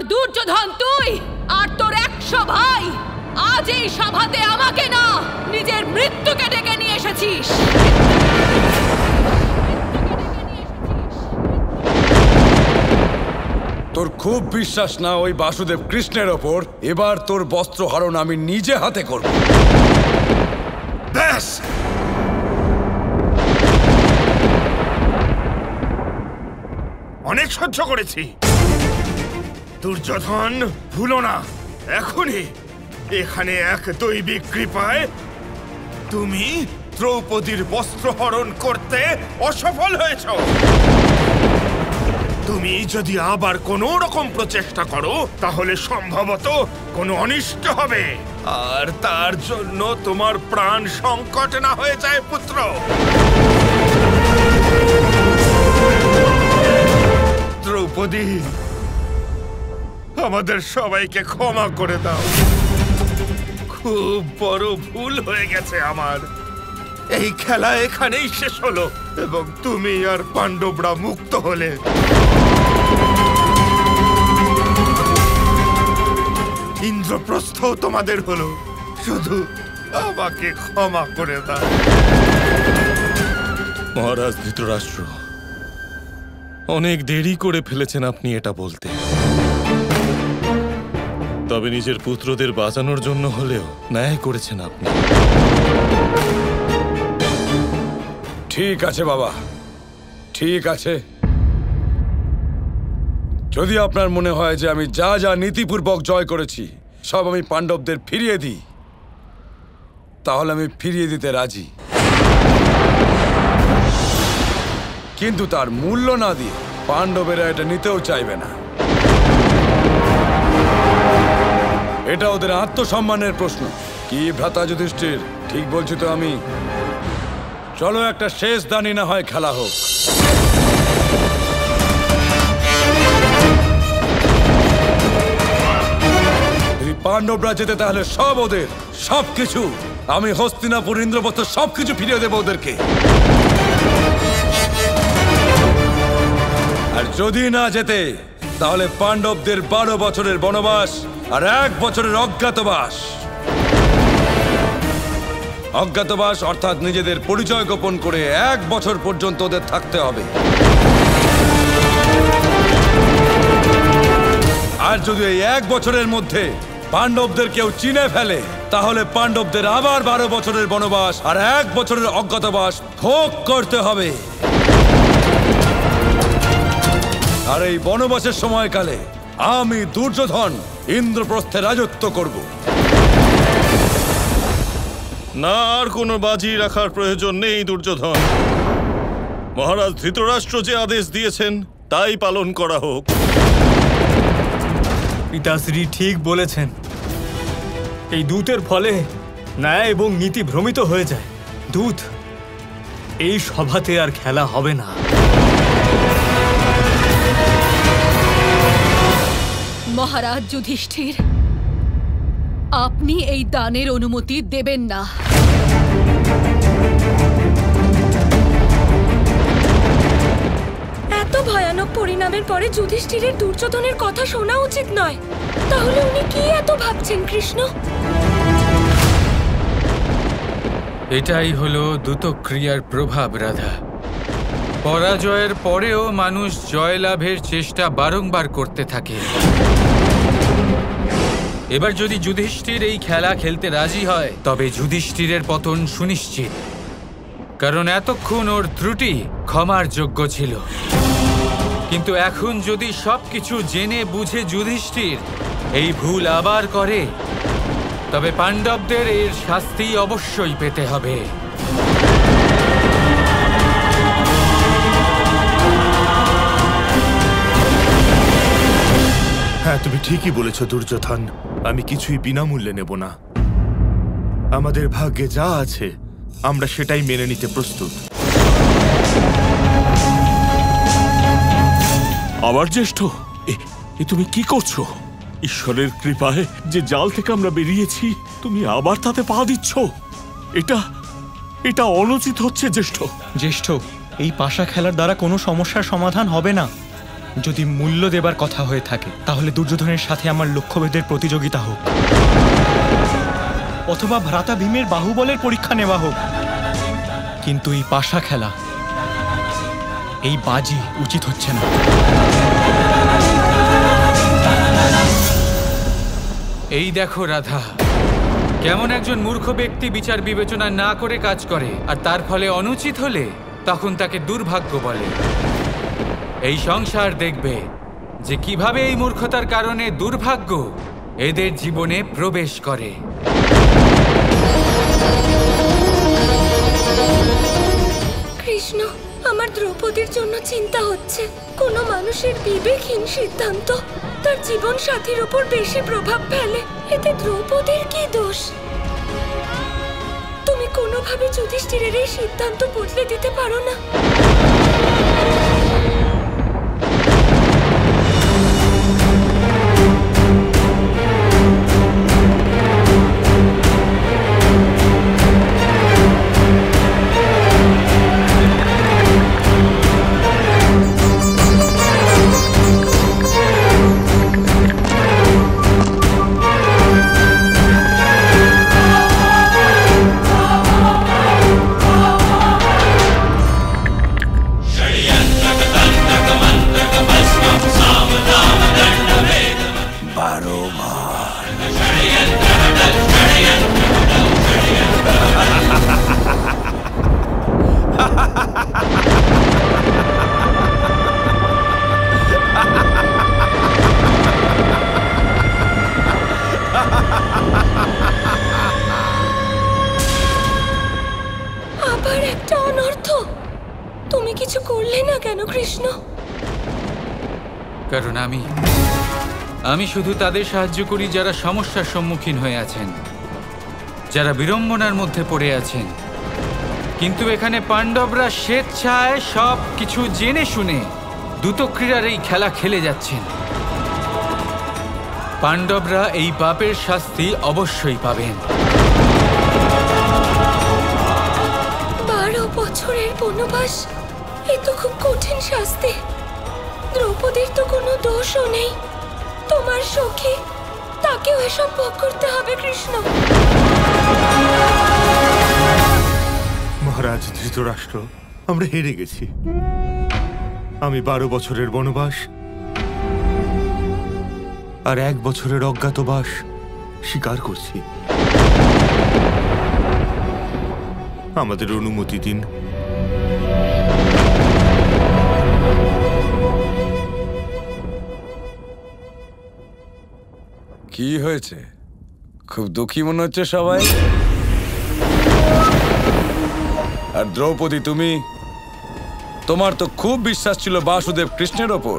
আর দুর্যোধন তুই আর তোর 100 ভাই আজ এই সভাতে আমাকে না নিজের মৃত্যুকে ডেকে নিয়ে এসেছিস। তোর খুব বিশ্বাস না ওই বাসুদেব কৃষ্ণের ওপর? এবার তোর বস্ত্রহরণ আমি নিজে হাতে করব। ব্যাস, অনেক সহ্য করেছি। দুর্যোধন, ভুলো না এখনই এখানে এক দৈবিক কৃপায় তুমি দ্রৌপদীর বস্ত্রহরণ করতে অসফল হয়েছ। তুমি যদি আবার কোনো রকম প্রচেষ্টা করো তাহলে সম্ভবত কোনো অনিষ্ট হবে, আর তার জন্য তোমার প্রাণ সংকট না হয়ে যায় পুত্র। দ্রৌপদী, আমাদের সবাইকে ক্ষমা করে দাও। খুব বড় ভুল হয়ে গেছে আমার। এই খেলা এখানেই শেষ হলো এবং তুমি আর পাণ্ডবরা মুক্ত হলে। ইন্দ্রপ্রস্থ তোমাদের হলো, শুধু আমাকে ক্ষমা করে দাও। মহারাজ ধৃতরাষ্ট্র, অনেক দেরি করে ফেলেছেন আপনি এটা বলতে। তবে নিজের পুত্রদের বাঁচানোর জন্য হলেও ন্যায় করেছেন আপনি। ঠিক আছে বাবা, ঠিক আছে। যদি আপনার মনে হয় যে আমি যা যা নীতিপূর্বক জয় করেছি সব আমি পাণ্ডবদের ফিরিয়ে দিই, তাহলে আমি ফিরিয়ে দিতে রাজি। কিন্তু তার মূল্য না দিয়ে পাণ্ডবেরা এটা নিতেও চাইবে না। এটা ওদের আত্মসম্মানের প্রশ্ন। কি ভ্রাতা যুধিষ্ঠির, ঠিক বলছি তো আমি? চলো একটা শেষ দানি না হয় খেলা হোক। যদি পাণ্ডবরা যেতে তাহলে সব ওদের, সবকিছু। আমি হস্তিনাপুর, ইন্দ্রপ্রস্থ সবকিছু ফিরিয়ে দেবো ওদেরকে। আর যদি না যেতে তাহলে পাণ্ডবদের 12 বছরের বনবাস আর 1 বছরের অজ্ঞাতবাস। অজ্ঞাতবাস অর্থাৎ নিজেদের পরিচয় গোপন করে 1 বছর পর্যন্ত ওদের থাকতে হবে। আর যদি এই 1 বছরের মধ্যে পাণ্ডবদের কেউ চিনে ফেলে তাহলে পাণ্ডবদের আবার 12 বছরের বনবাস আর 1 বছরের অজ্ঞাতবাস ভোগ করতে হবে। আর এই বনবাসের সময়কালে আমি দুর্যোধন ইন্দ্রপ্রস্থে রাজত্ব করব। না, আর কোনো বাজি রাখার প্রয়োজন নেই দুর্যোধন। মহারাজ ধৃতরাষ্ট্র যে আদেশ দিয়েছেন তাই পালন করা হোক। পিতাশ্রী ঠিক বলেছেন। এই দূতের ফলে ন্যায় এবং নীতি ভ্রমিত হয়ে যায়। দূত, এই সভাতে আর খেলা হবে না। মহারাজ যুধিষ্ঠির, আপনি এই দানের অনুমতি দেবেন না। এত ভয়ানক পরিণামের পরে যুধিষ্ঠিরের দুর্যোধনের কথা শোনা উচিত নয়। তাহলে উনি কি এত ভাবছেন কৃষ্ণ? এটাই হলো দ্রুতক্রিয়ার প্রভাব রাধা। পরাজয়ের পরেও মানুষ জয়লাভের চেষ্টা বারংবার করতে থাকে। এবার যদি যুধিষ্ঠির এই খেলা খেলতে রাজি হয় তবে যুধিষ্ঠিরের পতন সুনিশ্চিত, কারণ এতক্ষণ ওর ত্রুটি ক্ষমার যোগ্য ছিল। কিন্তু এখন যদি সবকিছু জেনে বুঝে যুধিষ্ঠির এই ভুল আবার করে তবে পাণ্ডবদের এর শাস্তি অবশ্যই পেতে হবে। হ্যাঁ, তুমি ঠিকই বলেছ দুর্যোধন। আমি কিছুই বিনামূল্যে নেব না। আমাদের ভাগ্যে যা আছে আমরা সেটাই মেনে নিতে প্রস্তুত। আবার জ্যেষ্ঠ, এ তুমি কি করছো? ঈশ্বরের কৃপায় যে জাল থেকে আমরা বেরিয়েছি তুমি আবার তাতে পা দিচ্ছ। এটা অনুচিত হচ্ছে জ্যেষ্ঠ। জ্যেষ্ঠ, এই পাশা খেলার দ্বারা কোনো সমস্যার সমাধান হবে না। যদি মূল্য দেবার কথা হয়ে থাকে তাহলে দুর্যোধনের সাথে আমার লক্ষ্যভেদের প্রতিযোগিতা হোক, অথবা ভ্রাতা ভীমের বাহুবলের পরীক্ষা নেওয়া হোক, কিন্তু এই পাশা খেলা, এই বাজি উচিত হচ্ছে না। এই দেখো রাধা, কেমন একজন মূর্খ ব্যক্তি বিচার বিবেচনা না করে কাজ করে, আর তার ফলে অনুচিত হলে তখন তাকে দুর্ভাগ্য বলে। এই সংসার দেখবে যে কিভাবে এই মূর্খতার কারণে দুর্ভাগ্য এদের জীবনে প্রবেশ করে। কৃষ্ণ, আমার দ্রৌপদীর জন্য চিন্তা হচ্ছে। কোনো মানুষের বিবেকহীন সিদ্ধান্ত তার জীবন সাথীর উপর বেশি প্রভাব ফেলে। এতে দ্রৌপদীর কি দোষ? তুমি কোনোভাবে যুধিষ্ঠিরের এই সিদ্ধান্ত বদলে দিতে পারো না? আবার একটা অনর্থ। তুমি কিছু করলে না কেন কৃষ্ণ? কারণ আমি শুধু তাদের সাহায্য করি যারা সমস্যার সম্মুখীন হয়ে আছেন, যারা বিড়ম্বনার মধ্যে পড়ে আছেন। কিন্তু এখানে পাণ্ডবরা স্বেচ্ছায় সব কিছু জেনে শুনে দ্রুতক্রীড়ার এই খেলা খেলে যাচ্ছেন। পাণ্ডবরা এই পাপের শাস্তি অবশ্যই পাবেন। 12 বছরের বনবাস, এ তো খুব কঠিন শাস্তি। দ্রৌপদীর তো কোনো দোষও নেই। তোমার সখী, তাকেও এসব ভোগ করতে হবে কৃষ্ণ। মহারাজ ধৃতরাষ্ট্র, আমরা হেরে গেছি। আমি 12 বছরের বনবাস আর 1 বছরের অজ্ঞাতবাস স্বীকার করছি। আমাদের অনুমতি দিন। কি হয়েছে? খুব দুঃখী মনে হচ্ছে সবাই। আর দ্রৌপদী, তোমার তো খুব বিশ্বাস ছিল বাসুদেব কৃষ্ণের ওপর।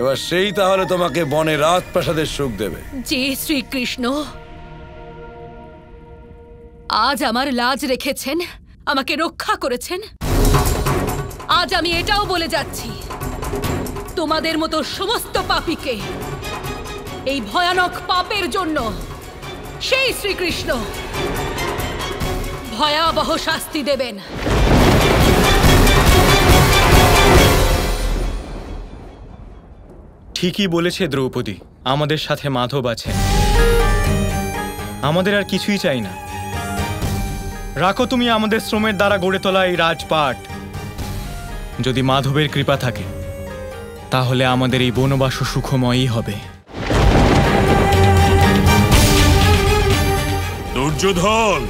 এবার সেই তাহলে তোমাকে বনে রাজপ্রাসাদের সুখ দেবে। যে শ্রীকৃষ্ণ আজ আমার লাজ রেখেছেন, আমাকে রক্ষা করেছেন, আজ আমি এটাও বলে যাচ্ছি, তোমাদের মতো সমস্ত পাপীকে এই ভয়ানক পাপের জন্য সেই শ্রীকৃষ্ণ ভয়াবহ শাস্তি দেবেন। ঠিকই বলেছে দ্রৌপদী, আমাদের সাথে মাধব আছেন। আমাদের আর কিছুই চাই না। রাখো তুমি আমাদের শ্রমের দ্বারা গড়ে তোলা এই রাজপাট। যদি মাধবের কৃপা থাকে তাহলে আমাদের এই বনবাস সুখময়ই হবে। দুর্যোধন,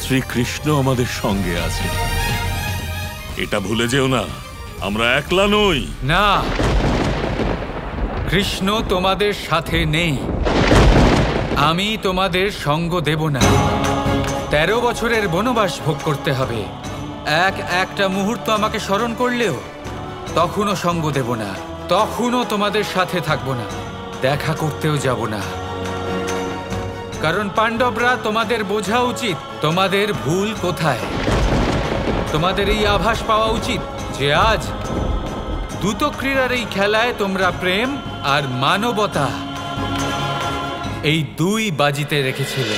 শ্রীকৃষ্ণ আমাদের সঙ্গে আছে, এটা ভুলে যেও না। আমরা একলা নই। না, কৃষ্ণ তোমাদের সাথে নেই। আমি তোমাদের সঙ্গ দেব না। 13 বছরের বনবাস ভোগ করতে হবে। একটা মুহূর্ত আমাকে স্মরণ করলেও তখনও সঙ্গ দেব না, তখনও তোমাদের সাথে থাকব না, দেখা করতেও যাব না। কারণ পাণ্ডবরা, তোমাদের বোঝা উচিত তোমাদের ভুল কোথায়। তোমাদের এই আভাস পাওয়া উচিত যে আজ দ্রুতক্রীড়ার এই খেলায় তোমরা প্রেম আর মানবতা এই দুই বাজিতে রেখেছিলে।